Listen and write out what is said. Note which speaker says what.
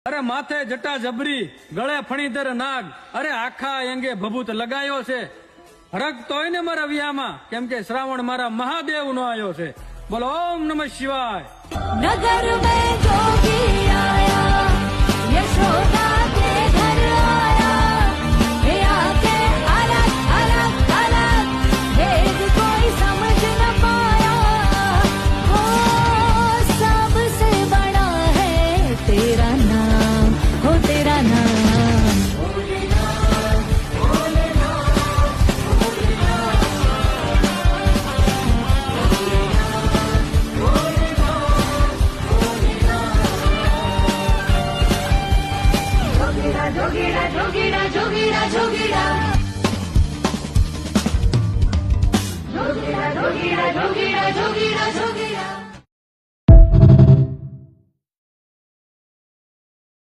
Speaker 1: અરે માથે જટા જબરી, ગળે ફણીધર નાગ, અરે આખા અંગે ભભૂત લગાયો છે. હરક તોય ને મારા વિયામાં, કેમ કે શ્રાવણ મારા મહાદેવ નો આવ્યો છે. બોલો ઓમ નમઃ શિવાય.
Speaker 2: नगर में जोगी आया, यशोदा के घर आया, ये आके अलग अलग अलग भेद कोई समझ न पाया. हो सबसे बड़ा है तेरा नाम, हो तेरा नाम. जोगीड़ा जोगीड़ा जोगीड़ा जोगीड़ा जोगीड़ा जोगीड़ा जोगीड़ा जोगीड़ा जोगीड़ा जोगीड़ा